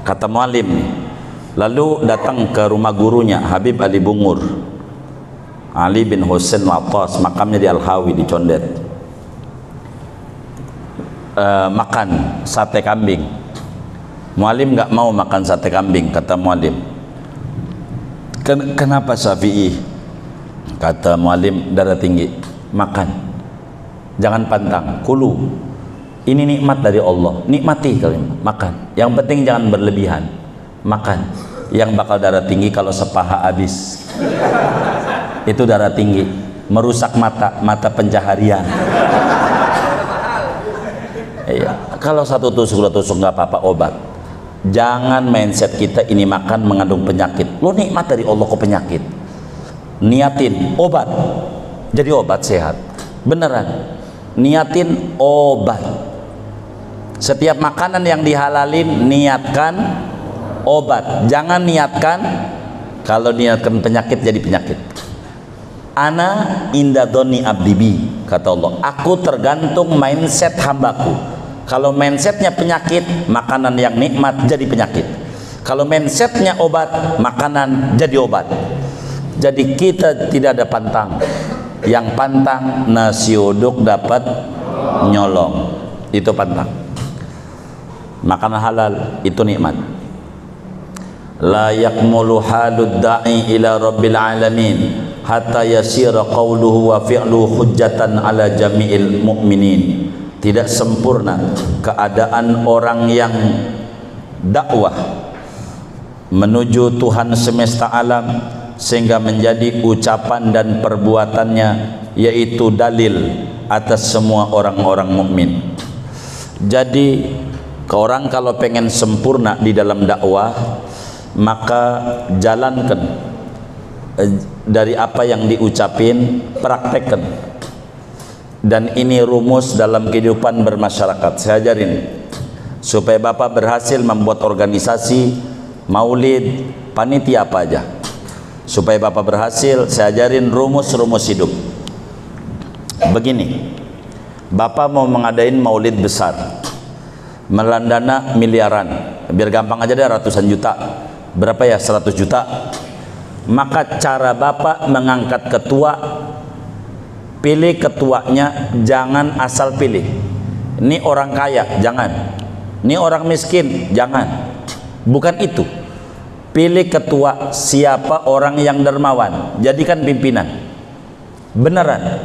Kata muallim nih, Lalu datang ke rumah gurunya Habib Ali Bungur, Ali bin Husain Al-Attas, makamnya di Al-Hawi di Condet. Makan sate kambing. Mualim nggak mau makan sate kambing, kata mualim. Kenapa Syafi'i? Kata mualim, darah tinggi. Makan, jangan pantang. Kulu, ini nikmat dari Allah, nikmati kalian. Makan, yang penting jangan berlebihan. Makan, yang bakal darah tinggi kalau sepaha habis. Itu darah tinggi, merusak mata pencaharian. Iya, kalau satu tusuk dua tusuk nggak apa-apa, obat. Jangan mindset kita ini makan mengandung penyakit. Lo nikmat dari Allah kok penyakit? Niatin obat, jadi obat sehat. Beneran, niatin obat. Setiap makanan yang dihalalin niatkan obat. Jangan niatkan, kalau niatkan penyakit jadi penyakit. Ana inda doni abdibi, kata Allah. Aku tergantung mindset hambaku. Kalau mindsetnya penyakit, makanan yang nikmat jadi penyakit. Kalau mindsetnya obat, makanan jadi obat. Jadi kita tidak ada pantang. Yang pantang nasi uduk dapat nyolong, itu pantang. Makanan halal itu nikmat. La yakmulu halud da'i ila rabbil alamin hatta yasira qawluhu wa fi'luhu hujjatan ala jami'il mu'minin. Tidak sempurna keadaan orang yang dakwah menuju Tuhan semesta alam sehingga menjadi ucapan dan perbuatannya yaitu dalil atas semua orang-orang mukmin. Jadi orang kalau pengen sempurna di dalam dakwah, maka jalankan dari apa yang diucapin, praktekkan. Dan ini rumus dalam kehidupan bermasyarakat. Saya ajarin supaya Bapak berhasil membuat organisasi, maulid, panitia apa aja. Supaya Bapak berhasil, saya ajarin rumus-rumus hidup. Begini, Bapak mau mengadain maulid besar, melandana miliaran, biar gampang aja deh, ratusan juta. Berapa ya? 100 juta. Maka cara Bapak mengangkat ketua, pilih ketuanya, jangan asal pilih. Ini orang kaya, jangan. Ini orang miskin, jangan. Bukan itu. Pilih ketua, siapa orang yang dermawan, jadikan pimpinan. Beneran.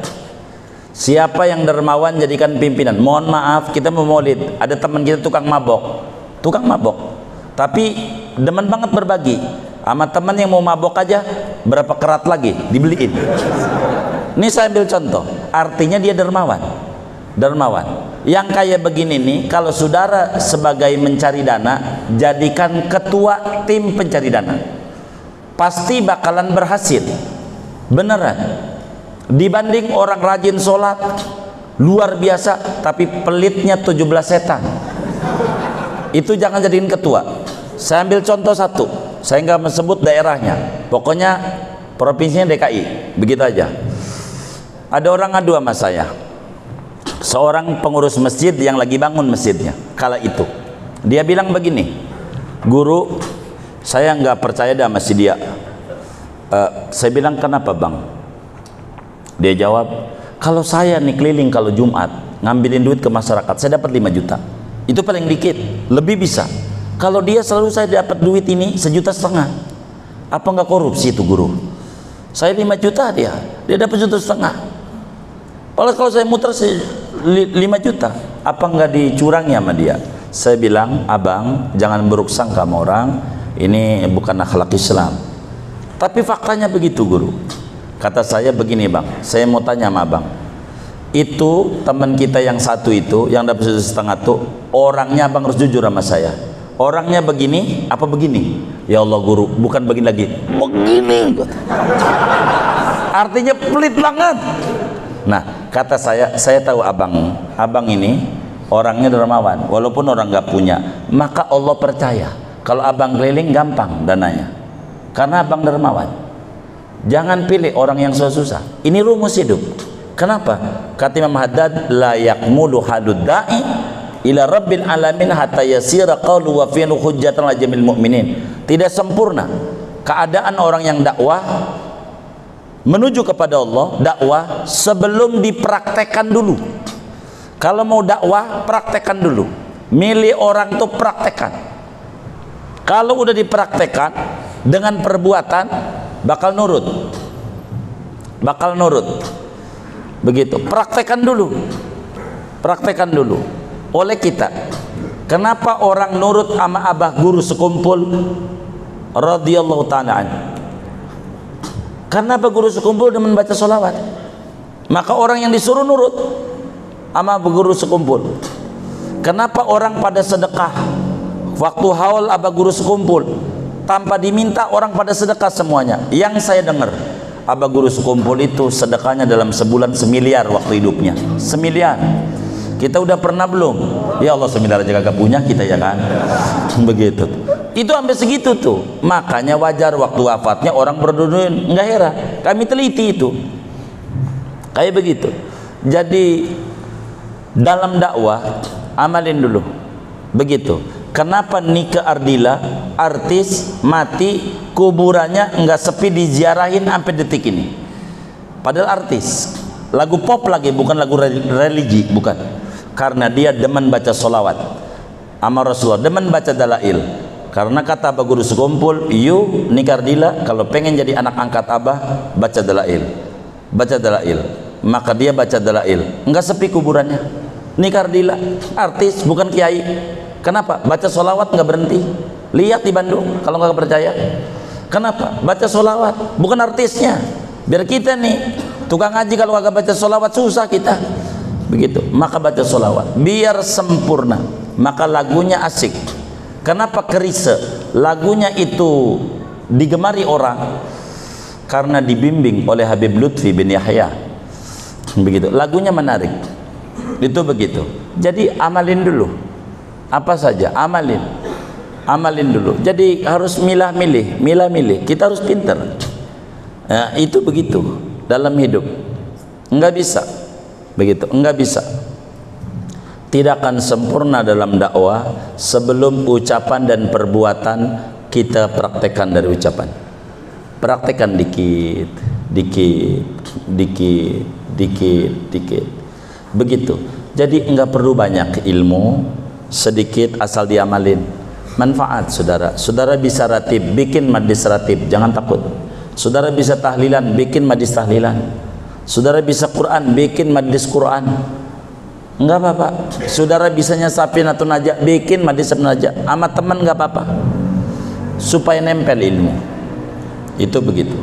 Siapa yang dermawan, jadikan pimpinan. Mohon maaf, kita mau maulid, ada teman kita tukang mabok. Tukang mabok. Tapi demen banget berbagi. Sama teman yang mau mabok aja, berapa kerat lagi dibeliin. Ini saya ambil contoh, artinya dia dermawan. Dermawan. Yang kayak begini nih, kalau saudara sebagai mencari dana, jadikan ketua tim pencari dana. Pasti bakalan berhasil. Beneran. Dibanding orang rajin sholat, luar biasa, tapi pelitnya 17 setan. Itu jangan jadiin ketua. Saya ambil contoh satu, saya nggak mesebut daerahnya, pokoknya provinsinya DKI, begitu aja. Ada orang ngadu sama saya, seorang pengurus masjid yang lagi bangun masjidnya kala itu. Dia bilang begini, guru, saya nggak percaya dah sama si dia. Saya bilang, kenapa bang? Dia jawab, kalau saya nih keliling kalau Jumat ngambilin duit ke masyarakat, saya dapat 5 juta. Itu paling dikit, lebih bisa. Kalau dia selalu saya dapat duit ini 1,5 juta, apa nggak korupsi itu guru? Saya 5 juta, dia dapat 1,5 juta. Kalau saya muter 5 juta, apa nggak dicurangi sama dia? Saya bilang, abang jangan buruk sangka sama orang, ini bukan akhlak Islam. Tapi faktanya begitu guru. Kata saya begini bang, saya mau tanya sama abang, itu teman kita yang satu itu, yang dapat 1,5 juta tuh, orangnya abang harus jujur sama saya. Orangnya begini apa begini? Ya Allah guru, bukan begini lagi, begini. Artinya pelit banget. Nah, kata saya tahu abang ini orangnya dermawan, walaupun orang nggak punya, maka Allah percaya kalau abang keliling gampang dananya, karena abang dermawan. Jangan pilih orang yang susah. Ini rumus hidup. Kenapa? Kata Imam Haddad, la yakmulu halud da'i ila rabbil alamin hatta yasira qawlu wa fi'lu hujjatan ala jamil mu'minin. tidak sempurna keadaan orang yang dakwah menuju kepada Allah, dakwah sebelum dipraktekkan dulu. Kalau mau dakwah, praktekkan dulu. Milih orang tuh praktekkan. Kalau udah dipraktekkan dengan perbuatan, bakal nurut. Bakal nurut. Begitu. Praktekkan dulu. Praktekkan dulu. Oleh kita. Kenapa orang nurut sama abah guru sekumpul radhiyallahu ta'ala anhu? Karena abah guru sekumpul demen baca sholawat. Maka orang yang disuruh nurut sama abah guru sekumpul. Kenapa orang pada sedekah waktu haul abah guru sekumpul tanpa diminta, orang pada sedekah semuanya? Yang saya dengar, abah guru sekumpul itu sedekahnya dalam sebulan 1 miliar waktu hidupnya. 1 miliar. Kita udah pernah belum? Ya Allah, 1 miliar aja kagak punya kita, ya kan? Begitu. Itu sampai segitu tuh. Makanya wajar waktu wafatnya orang berduduin. Enggak heran, kami teliti itu kayak begitu. Jadi dalam dakwah amalin dulu. Begitu. Kenapa Nika Ardila artis mati kuburannya enggak sepi diziarahin sampai detik ini? Padahal artis, lagu pop lagi, bukan lagu religi, bukan. Karena dia demen baca sholawat sama Rasulullah, demen baca dalail. Karena kata abah guru sekumpul, you Nika Ardila kalau pengen jadi anak angkat abah, baca dalail. Baca dalail. Maka dia baca dalail, enggak sepi kuburannya. Nika Ardila artis, bukan kiai. Kenapa? Baca sholawat nggak berhenti. Lihat di Bandung kalau nggak percaya. Kenapa? Baca sholawat, bukan artisnya. Biar kita nih tukang ngaji kalau nggak baca sholawat susah kita. Begitu. Maka baca sholawat biar sempurna. Maka lagunya asik. Kenapa kerise? Lagunya itu digemari orang karena dibimbing oleh Habib Lutfi bin Yahya. Begitu. Lagunya menarik. Itu begitu. Jadi amalin dulu. Apa saja amalin. Amalin dulu. Jadi harus milah-milih, milah-milih. Kita harus pintar. Nah, itu begitu dalam hidup. Enggak bisa. Begitu, enggak bisa. Tidak akan sempurna dalam dakwah sebelum ucapan dan perbuatan kita praktekkan dari ucapan. Praktekkan dikit, dikit, dikit, dikit, dikit. Begitu. Jadi enggak perlu banyak ilmu, sedikit asal diamalin. Manfaat saudara. Saudara bisa ratib, bikin majlis ratib, jangan takut. Saudara bisa tahlilan, bikin majlis tahlilan. Saudara bisa Quran, bikin majlis Quran. Enggak apa-apa. Saudara bisanya Safinatun Najah, bikin majlis Najah. Sama teman enggak apa-apa. Supaya nempel ilmu. Itu begitu.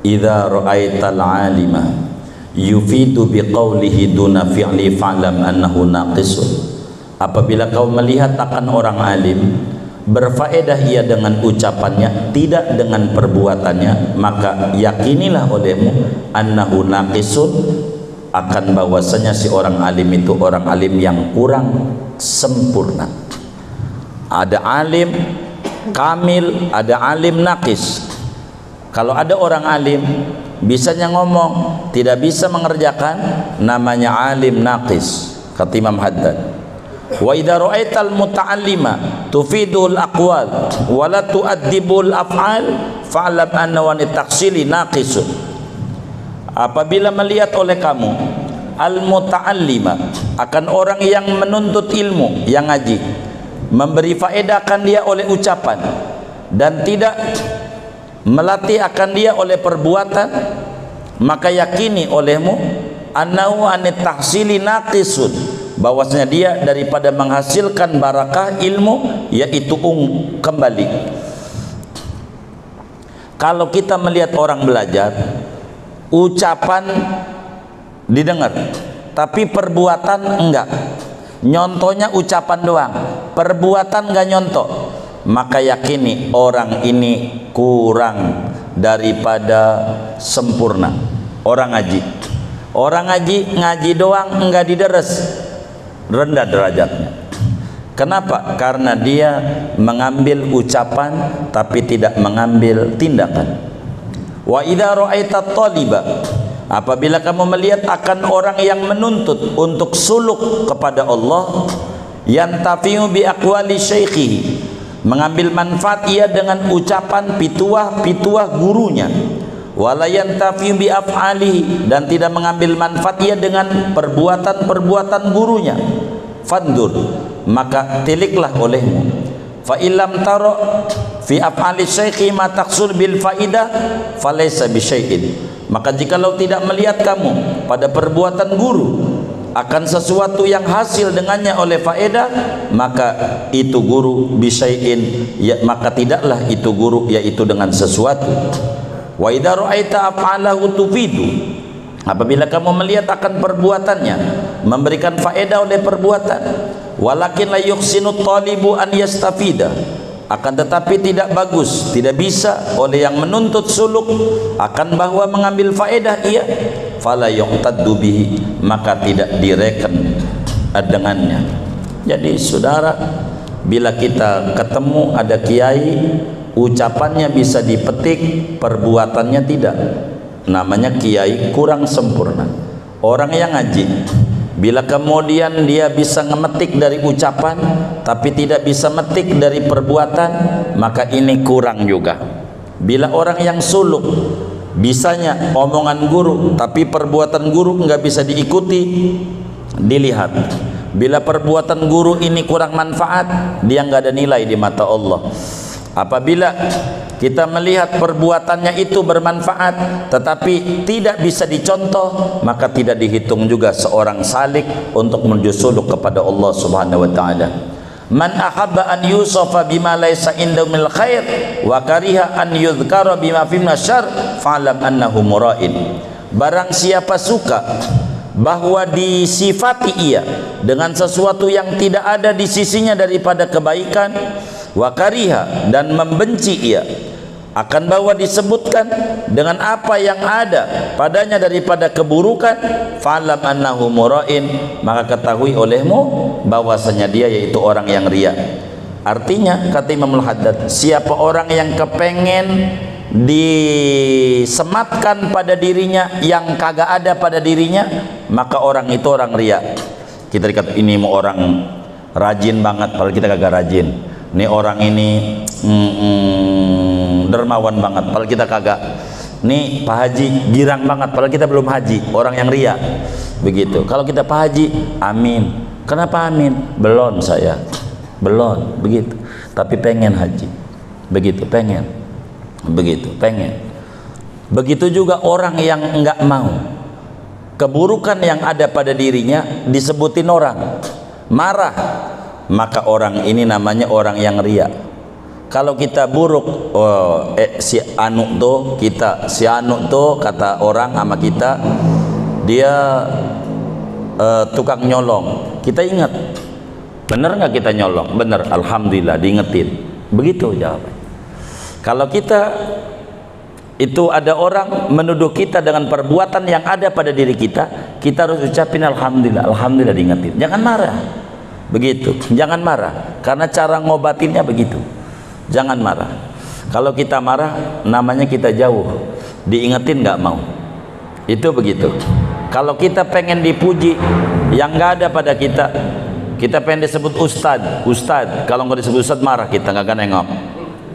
Idza ra'aital 'alima yufidu biqaulihi duna fi'li fa'lam annahu naqisun. Apabila kau melihat akan orang alim berfaedah ia dengan ucapannya, tidak dengan perbuatannya, maka yakinilah olehmu annahu naqisun, akan bahwasanya si orang alim itu orang alim yang kurang sempurna. Ada alim kamil, ada alim naqis. Kalau ada orang alim bisanya ngomong, tidak bisa mengerjakan, namanya alim naqis, kata Imam Haddad. Wa idza ra'aital muta'allima tufidul aqwal wa la tu'addibul af'al fa'lam anna wa taqsili naqisun. Apabila melihat oleh kamu al muta'allima, akan orang yang menuntut ilmu, yang ngaji, memberi faedah akan dia oleh ucapan dan tidak melatih akan dia oleh perbuatan, maka yakini olehmu annahu an tahsili naqisun, bahwasanya dia daripada menghasilkan barakah ilmu yaitu kembali. Kalau kita melihat orang belajar, ucapan didengar tapi perbuatan enggak, nyontohnya ucapan doang, perbuatan enggak nyontoh, maka yakini orang ini kurang daripada sempurna. Orang ngaji ngaji doang enggak dideres, rendah derajatnya. Kenapa? Karena dia mengambil ucapan tapi tidak mengambil tindakan. Wa idza ra'aita thaliba, apabila kamu melihat akan orang yang menuntut untuk suluk kepada Allah, yantafi'u bi aqwali syaikhihi, mengambil manfaat ia dengan ucapan pituah-pituah gurunya. Wala yantafi'u bi af'alihi, dan tidak mengambil manfaat ia dengan perbuatan-perbuatan gurunya. Fandur, maka tiliklah olehmu. Fa illam tara fi af'ali syaikhi ma taqsul bil faidah falaysa bi syai'in, maka jikalau tidak melihat kamu pada perbuatan guru akan sesuatu yang hasil dengannya oleh faedah, maka itu guru bisyai'in, ya, maka tidaklah itu guru yaitu dengan sesuatu. Wa idza ra'aita af'alahu tufidu, apabila kamu melihat akan perbuatannya memberikan faedah oleh perbuatan, walakin la yuhsinu talibu an yastafida, akan tetapi tidak bagus, tidak bisa oleh yang menuntut suluk akan bahwa mengambil faedah ia, fala yuqtaddu bihi, maka tidak direken dengannya. Jadi saudara, bila kita ketemu ada kiai, ucapannya bisa dipetik, perbuatannya tidak, namanya kiai kurang sempurna. Orang yang ngaji, bila kemudian dia bisa ngemetik dari ucapan tapi tidak bisa metik dari perbuatan, maka ini kurang juga. Bila orang yang suluk, bisanya omongan guru tapi perbuatan guru nggak bisa diikuti, dilihat. Bila perbuatan guru ini kurang manfaat, dia nggak ada nilai di mata Allah. Apabila kita melihat perbuatannya itu bermanfaat tetapi tidak bisa dicontoh, maka tidak dihitung juga seorang salik untuk menuju suluk kepada Allah Subhanahu wa taala. Man ahabba an yusafa bima laysa indahu min khair wa kariha an yudhkara bima fi syarr fa'lam annahu mura'in. Barang siapa suka bahwa disifati ia dengan sesuatu yang tidak ada di sisinya daripada kebaikan, wa kariha, dan membenci ia akan bahwa disebutkan dengan apa yang ada padanya daripada keburukan, fa'lam annahu mura'in, maka ketahui olehmu bahwasanya dia yaitu orang yang riya. Artinya kata Imam Al-Haddad, siapa orang yang kepengen disematkan pada dirinya yang kagak ada pada dirinya, maka orang itu orang riya. Kita dikata ini mau orang rajin banget padahal kita kagak rajin, ini orang ini dermawan banget padahal kita kagak, nih Pak Haji girang banget padahal kita belum haji, orang yang riya. Begitu. Kalau kita Pak Haji, amin. Kenapa amin? Belum saya, belum, begitu. Tapi pengen haji, begitu, pengen, begitu, pengen. Begitu juga orang yang enggak mau keburukan yang ada pada dirinya disebutin orang, marah, maka orang ini namanya orang yang riya. Kalau kita buruk, oh, si anu tuh kita, si anu tuh kata orang sama kita, dia tukang nyolong. Kita ingat, bener nggak kita nyolong? Bener, alhamdulillah, diingetin. Begitu jawabannya. Kalau kita itu ada orang menuduh kita dengan perbuatan yang ada pada diri kita, kita harus ucapin alhamdulillah, alhamdulillah, diingetin. Jangan marah. Begitu, jangan marah, karena cara ngobatinnya begitu. Jangan marah. Kalau kita marah, namanya kita jauh, diingetin nggak mau. Itu begitu. Kalau kita pengen dipuji yang nggak ada pada kita, kita pengen disebut ustad, ustad. Kalau nggak disebut ustad marah kita, nggak akan nengok.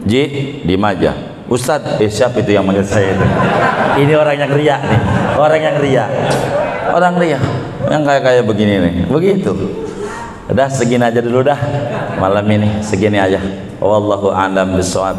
Ji, diem aja. Ustad, siapa itu yang manggil saya itu? Ini orang yang riya nih, orang yang riya, orang riya, yang kayak begini nih, begitu. Udah segini aja dulu dah malam ini, segini aja. Wallahu a'lam bishawab.